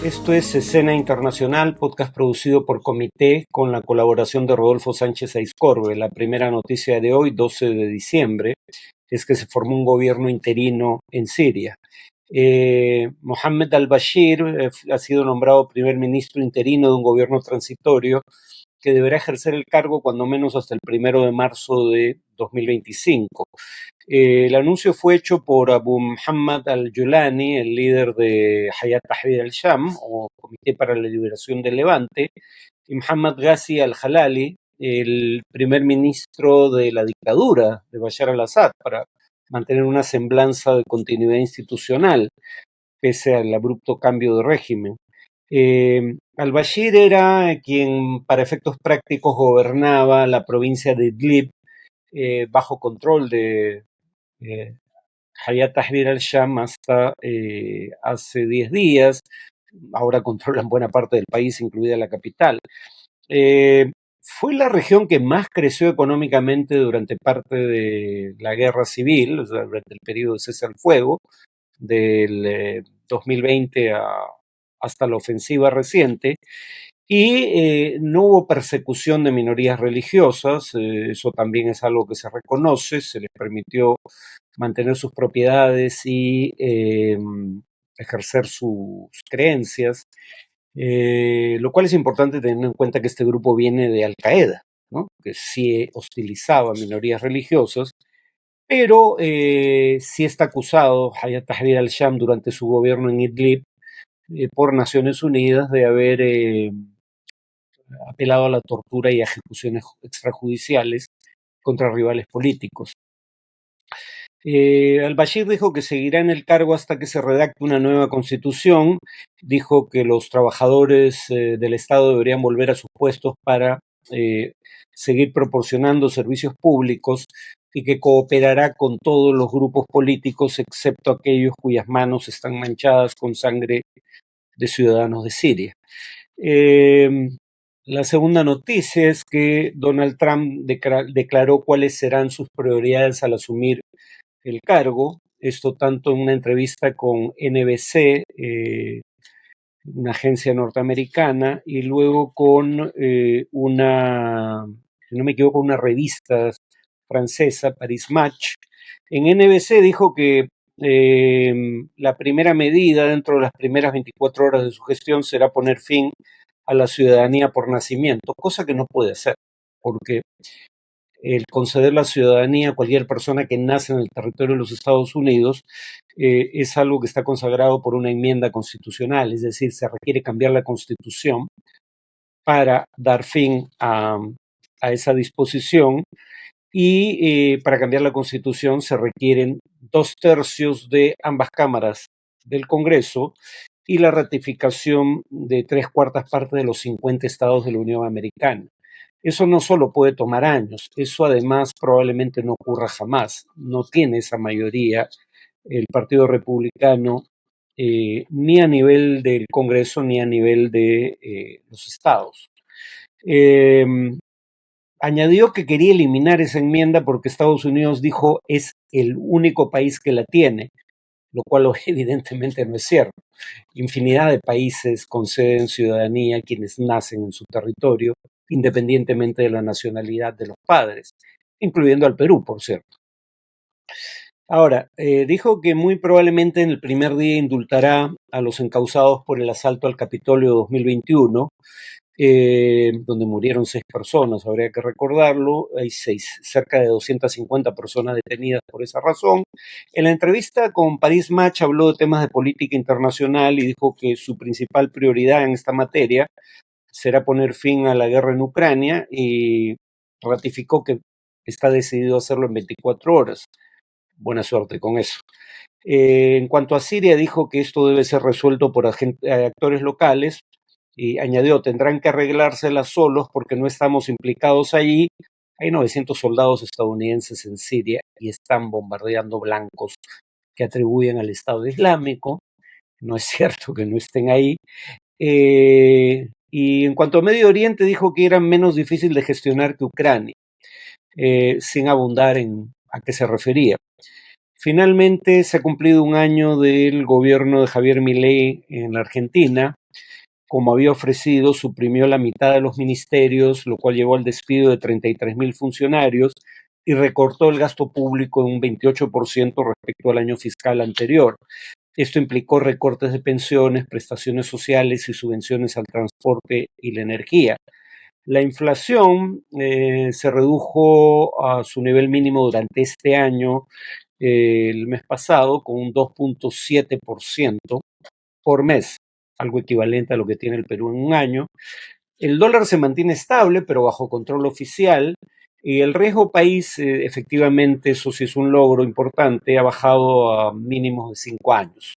Esto es Escena Internacional, podcast producido por Comité con la colaboración de Rodolfo Sánchez Aizcorbe. La primera noticia de hoy, 12 de diciembre, es que se formó un gobierno interino en Siria. Mohamed al-Bashir ha sido nombrado primer ministro interino de un gobierno transitorio que deberá ejercer el cargo cuando menos hasta el 1 de marzo de 2025. El anuncio fue hecho por Abu Muhammad al-Julani, el líder de Hayat Tahrir al-Sham, o Comité para la Liberación del Levante, y Mohammad Ghazi al-Jalali, el primer ministro de la dictadura de Bashar al-Assad, para mantener una semblanza de continuidad institucional, pese al abrupto cambio de régimen. Al-Bashir era quien, para efectos prácticos, gobernaba la provincia de Idlib, bajo control de Hayat Tahrir al-Sham hasta hace 10 días. Ahora controlan buena parte del país, incluida la capital. Fue la región que más creció económicamente durante parte de la guerra civil, o sea, durante el periodo de cese al fuego, del 2020 hasta la ofensiva reciente, y no hubo persecución de minorías religiosas, eso también es algo que se reconoce, se les permitió mantener sus propiedades y ejercer sus creencias, lo cual es importante teniendo en cuenta que este grupo viene de Al-Qaeda, ¿no? Que sí hostilizaba a minorías religiosas, pero sí está acusado Hayat Tahrir al-Sham durante su gobierno en Idlib por Naciones Unidas de haber apelado a la tortura y a ejecuciones extrajudiciales contra rivales políticos. Al-Bashir dijo que seguirá en el cargo hasta que se redacte una nueva constitución. Dijo que los trabajadores del Estado deberían volver a sus puestos para seguir proporcionando servicios públicos y que cooperará con todos los grupos políticos excepto aquellos cuyas manos están manchadas con sangre de ciudadanos de Siria. La segunda noticia es que Donald Trump declaró cuáles serán sus prioridades al asumir el cargo, esto tanto en una entrevista con NBC, una agencia norteamericana, y luego con una, si no me equivoco, una revista francesa, Paris Match. En NBC dijo que la primera medida dentro de las primeras 24 horas de su gestión será poner fin a la ciudadanía por nacimiento, cosa que no puede hacer, porque el conceder la ciudadanía a cualquier persona que nace en el territorio de los Estados Unidos es algo que está consagrado por una enmienda constitucional, es decir, se requiere cambiar la Constitución para dar fin a esa disposición y para cambiar la Constitución se requieren 2/3 de ambas cámaras del Congreso y la ratificación de 3/4 partes de los 50 estados de la Unión Americana. Eso no solo puede tomar años, eso además probablemente no ocurra jamás. No tiene esa mayoría el Partido Republicano ni a nivel del Congreso ni a nivel de los estados. Eh, Añadió que quería eliminar esa enmienda porque Estados Unidos dijo es el único país que la tiene, lo cual evidentemente no es cierto. Infinidad de países conceden ciudadanía a quienes nacen en su territorio, independientemente de la nacionalidad de los padres, incluyendo al Perú, por cierto. Ahora, dijo que muy probablemente en el primer día indultará a los encausados por el asalto al Capitolio 2021, donde murieron 6 personas, habría que recordarlo, hay cerca de 250 personas detenidas por esa razón. En la entrevista con Paris Match habló de temas de política internacional y dijo que su principal prioridad en esta materia será poner fin a la guerra en Ucrania y ratificó que está decidido a hacerlo en 24 horas. Buena suerte con eso. En cuanto a Siria, dijo que esto debe ser resuelto por actores locales y añadió, tendrán que arreglárselas solos porque no estamos implicados allí. Hay 900 soldados estadounidenses en Siria y están bombardeando blancos que atribuyen al Estado Islámico. No es cierto que no estén ahí. Y en cuanto a Medio Oriente, dijo que era menos difícil de gestionar que Ucrania, sin abundar en a qué se refería. Finalmente se ha cumplido un año del gobierno de Javier Milei en la Argentina como había ofrecido, suprimió la mitad de los ministerios, lo cual llevó al despido de 33,000 funcionarios y recortó el gasto público en un 28% respecto al año fiscal anterior. Esto implicó recortes de pensiones, prestaciones sociales y subvenciones al transporte y la energía. La inflación se redujo a su nivel mínimo durante este año, el mes pasado, con un 2,7% por mes, algo equivalente a lo que tiene el Perú en un año. El dólar se mantiene estable, pero bajo control oficial, y el riesgo país, efectivamente, eso sí es un logro importante, ha bajado a mínimos de 5 años.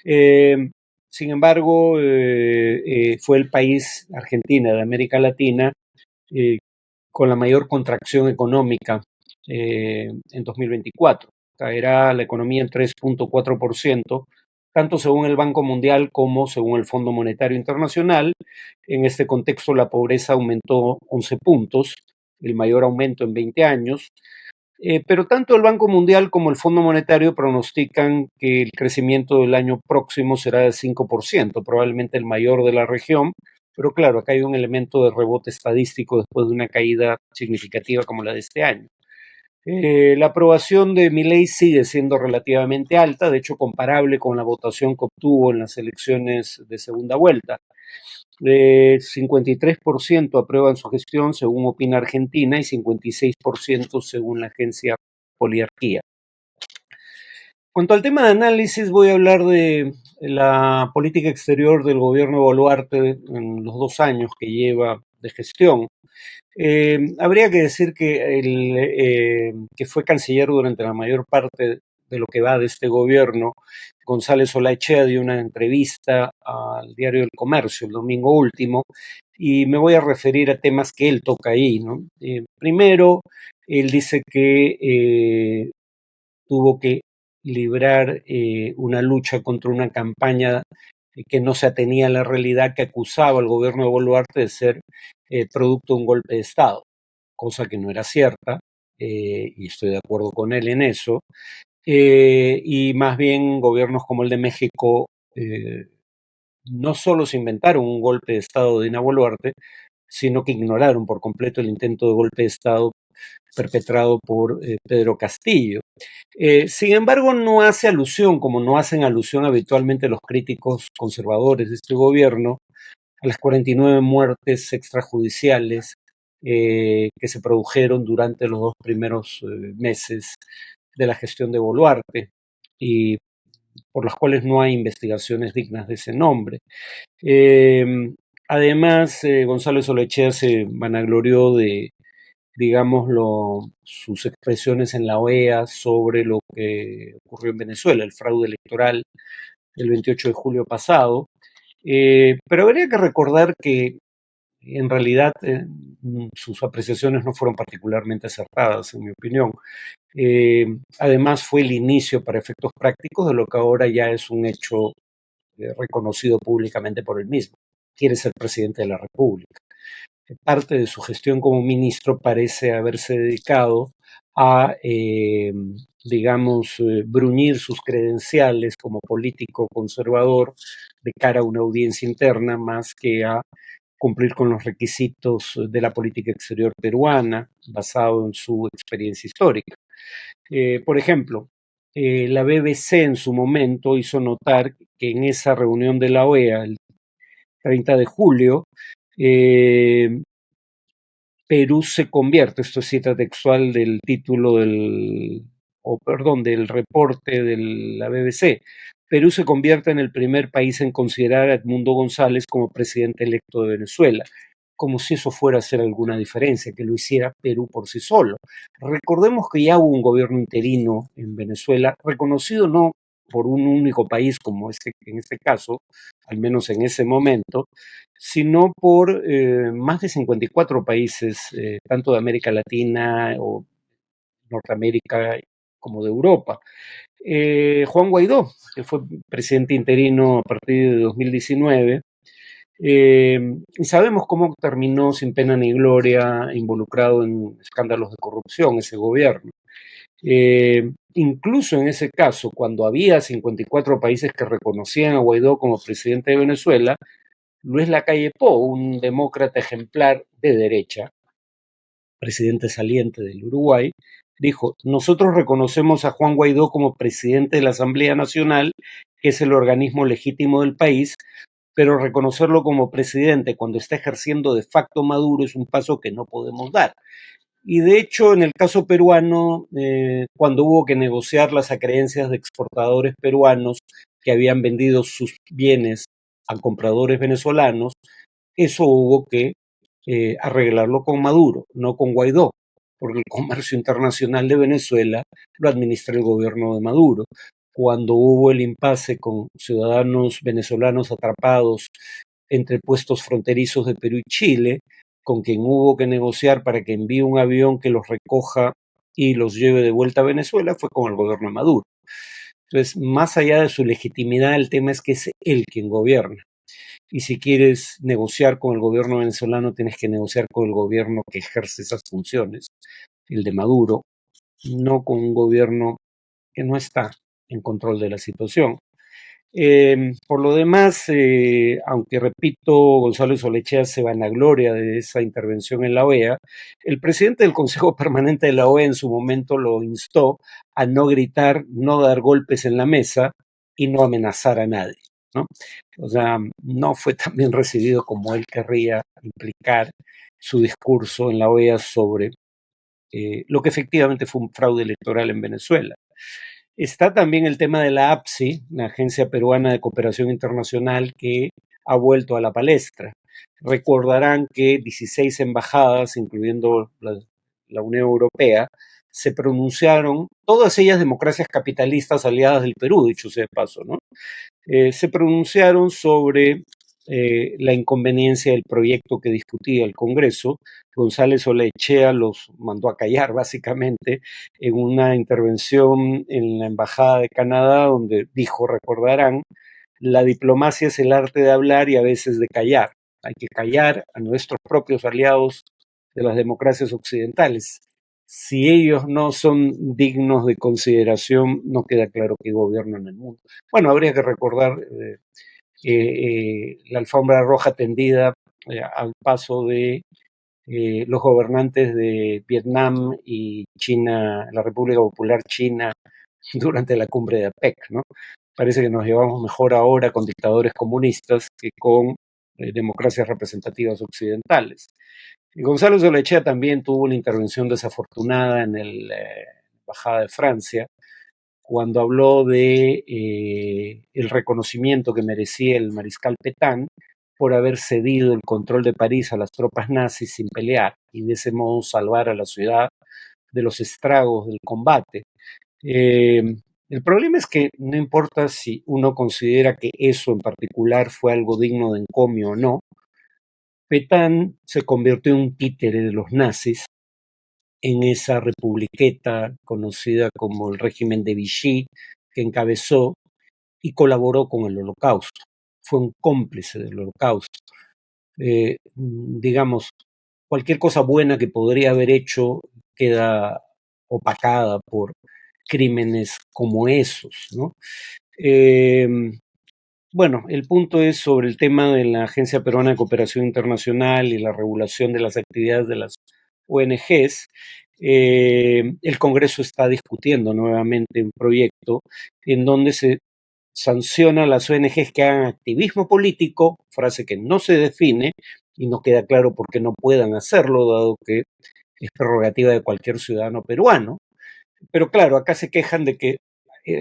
Eh, Sin embargo, fue el país, Argentina, de América Latina, eh, con la mayor contracción económica en 2024. Caerá la economía en 3,4%, tanto según el Banco Mundial como según el Fondo Monetario Internacional. En este contexto, la pobreza aumentó 11 puntos, el mayor aumento en 20 años. Pero tanto el Banco Mundial como el Fondo Monetario pronostican que el crecimiento del año próximo será de 5%, probablemente el mayor de la región. Pero claro, acá hay un elemento de rebote estadístico después de una caída significativa como la de este año. La aprobación de Milei sigue siendo relativamente alta, de hecho comparable con la votación que obtuvo en las elecciones de segunda vuelta. 53% aprueban su gestión, según Opina Argentina, y 56% según la agencia Poliarquía. Cuanto al tema de análisis, voy a hablar de la política exterior del gobierno de Boluarte en los 2 años que lleva de gestión. Habría que decir que fue canciller durante la mayor parte de lo que va de este gobierno. González Olaechea dio una entrevista al diario El Comercio el domingo último y me voy a referir a temas que él toca ahí, ¿no? Primero, él dice que tuvo que librar una lucha contra una campaña que no se atenía a la realidad, que acusaba al gobierno de Boluarte de ser producto de un golpe de Estado, cosa que no era cierta, y estoy de acuerdo con él en eso. Y más bien gobiernos como el de México no solo se inventaron un golpe de Estado de Dina Boluarte, sino que ignoraron por completo el intento de golpe de Estado perpetrado por Pedro Castillo. Sin embargo, no hace alusión, como no hacen alusión habitualmente los críticos conservadores de este gobierno, a las 49 muertes extrajudiciales que se produjeron durante los 2 primeros meses de la gestión de Boluarte y por las cuales no hay investigaciones dignas de ese nombre. Eh, Además, González Olechea se vanaglorió de, digámoslo, sus expresiones en la OEA sobre lo que ocurrió en Venezuela, el fraude electoral el 28 de julio pasado. Pero habría que recordar que en realidad sus apreciaciones no fueron particularmente acertadas, en mi opinión. Además, fue el inicio para efectos prácticos de lo que ahora ya es un hecho reconocido públicamente por él mismo. Quiere ser presidente de la República. Parte de su gestión como ministro parece haberse dedicado a, digamos, bruñir sus credenciales como político conservador de cara a una audiencia interna, más que a cumplir con los requisitos de la política exterior peruana, basado en su experiencia histórica. Por ejemplo, la BBC en su momento hizo notar que en esa reunión de la OEA, el 30 de julio, Perú se convierte, esto es cita textual del título del reporte de la BBC, Perú se convierte en el primer país en considerar a Edmundo González como presidente electo de Venezuela, como si eso fuera a hacer alguna diferencia, que lo hiciera Perú por sí solo. Recordemos que ya hubo un gobierno interino en Venezuela, reconocido no por un único país como en este caso, al menos en ese momento, sino por más de 54 países, tanto de América Latina o Norteamérica como de Europa. Juan Guaidó, que fue presidente interino a partir de 2019, y sabemos cómo terminó sin pena ni gloria involucrado en escándalos de corrupción ese gobierno. Incluso en ese caso, cuando había 54 países que reconocían a Guaidó como presidente de Venezuela, Luis Lacalle Pou, un demócrata ejemplar de derecha, presidente saliente del Uruguay, dijo: nosotros reconocemos a Juan Guaidó como presidente de la Asamblea Nacional, que es el organismo legítimo del país, pero reconocerlo como presidente cuando está ejerciendo de facto Maduro es un paso que no podemos dar. Y de hecho, en el caso peruano, cuando hubo que negociar las acreencias de exportadores peruanos que habían vendido sus bienes a compradores venezolanos, eso hubo que arreglarlo con Maduro, no con Guaidó, porque el comercio internacional de Venezuela lo administra el gobierno de Maduro. Cuando hubo el impasse con ciudadanos venezolanos atrapados entre puestos fronterizos de Perú y Chile, con quien hubo que negociar para que envíe un avión que los recoja y los lleve de vuelta a Venezuela, fue con el gobierno de Maduro. Entonces, más allá de su legitimidad, el tema es que es él quien gobierna. Y si quieres negociar con el gobierno venezolano, tienes que negociar con el gobierno que ejerce esas funciones, el de Maduro, no con un gobierno que no está en control de la situación. Por lo demás, aunque repito, Gonzalo Solechea se vanagloria de esa intervención en la OEA, el presidente del Consejo Permanente de la OEA en su momento lo instó a no gritar, no dar golpes en la mesa y no amenazar a nadie, ¿no? O sea, no fue tan bien recibido como él querría implicar su discurso en la OEA sobre lo que efectivamente fue un fraude electoral en Venezuela. Está también el tema de la APSI, la Agencia Peruana de Cooperación Internacional, que ha vuelto a la palestra. Recordarán que 16 embajadas, incluyendo la Unión Europea, se pronunciaron, todas ellas democracias capitalistas aliadas del Perú, dicho sea de paso, ¿no? Se pronunciaron sobre la inconveniencia del proyecto que discutía el Congreso. González Olaechea los mandó a callar básicamente en una intervención en la Embajada de Canadá donde dijo, recordarán, la diplomacia es el arte de hablar y a veces de callar. Hay que callar a nuestros propios aliados de las democracias occidentales. Si ellos no son dignos de consideración, no queda claro que gobiernan el mundo. Bueno, habría que recordar la alfombra roja tendida al paso de los gobernantes de Vietnam y China, la República Popular China, durante la cumbre de APEC, ¿no? Parece que nos llevamos mejor ahora con dictadores comunistas que con democracias representativas occidentales. Y Gonzalo Zolechea también tuvo una intervención desafortunada en la Embajada de Francia, cuando habló de el reconocimiento que merecía el mariscal Pétain por haber cedido el control de París a las tropas nazis sin pelear y de ese modo salvar a la ciudad de los estragos del combate. Eh, el problema es que no importa si uno considera que eso en particular fue algo digno de encomio o no, Pétain se convirtió en un títere de los nazis en esa republiqueta conocida como el régimen de Vichy, que encabezó y colaboró con el Holocausto. Fue un cómplice del Holocausto. Digamos, cualquier cosa buena que podría haber hecho queda opacada por crímenes como esos, ¿no? Bueno, el punto es sobre el tema de la Agencia Peruana de Cooperación Internacional y la regulación de las actividades de las ONGs. El Congreso está discutiendo nuevamente un proyecto en donde se sanciona a las ONGs que hagan activismo político, frase que no se define y no queda claro por qué no puedan hacerlo, dado que es prerrogativa de cualquier ciudadano peruano. Pero claro, acá se quejan de que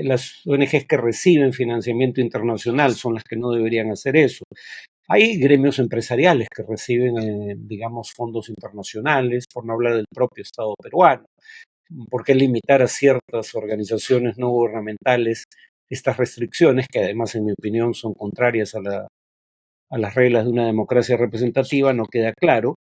las ONGs que reciben financiamiento internacional son las que no deberían hacer eso. Hay gremios empresariales que reciben, digamos, fondos internacionales, por no hablar del propio Estado peruano. ¿Por qué limitar a ciertas organizaciones no gubernamentales estas restricciones, que además, en mi opinión, son contrarias a las reglas de una democracia representativa? No queda claro.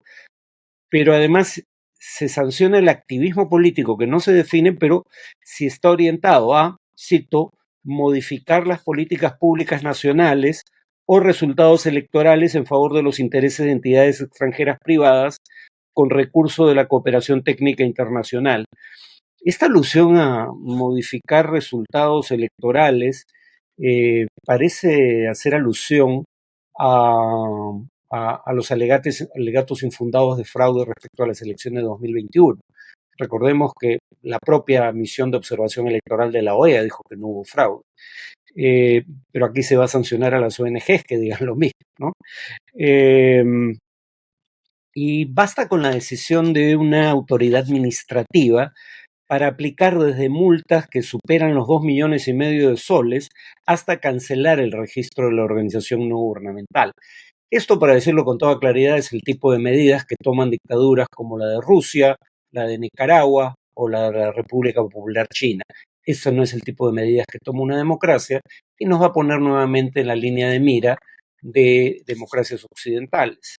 Pero además se sanciona el activismo político que no se define, pero si está orientado a, cito, modificar las políticas públicas nacionales o resultados electorales en favor de los intereses de entidades extranjeras privadas con recurso de la cooperación técnica internacional. Esta alusión a modificar resultados electorales parece hacer alusión a, a los alegatos infundados de fraude respecto a las elecciones de 2021. Recordemos que la propia misión de observación electoral de la OEA dijo que no hubo fraude. Pero aquí se va a sancionar a las ONGs que digan lo mismo, ¿no? Y basta con la decisión de una autoridad administrativa para aplicar desde multas que superan los 2,5 millones de soles hasta cancelar el registro de la organización no gubernamental. Esto, para decirlo con toda claridad, es el tipo de medidas que toman dictaduras como la de Rusia, la de Nicaragua o la de la República Popular China. Eso no es el tipo de medidas que toma una democracia y nos va a poner nuevamente en la línea de mira de democracias occidentales.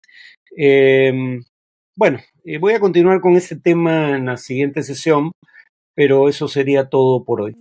Bueno, voy a continuar con este tema en la siguiente sesión, pero eso sería todo por hoy.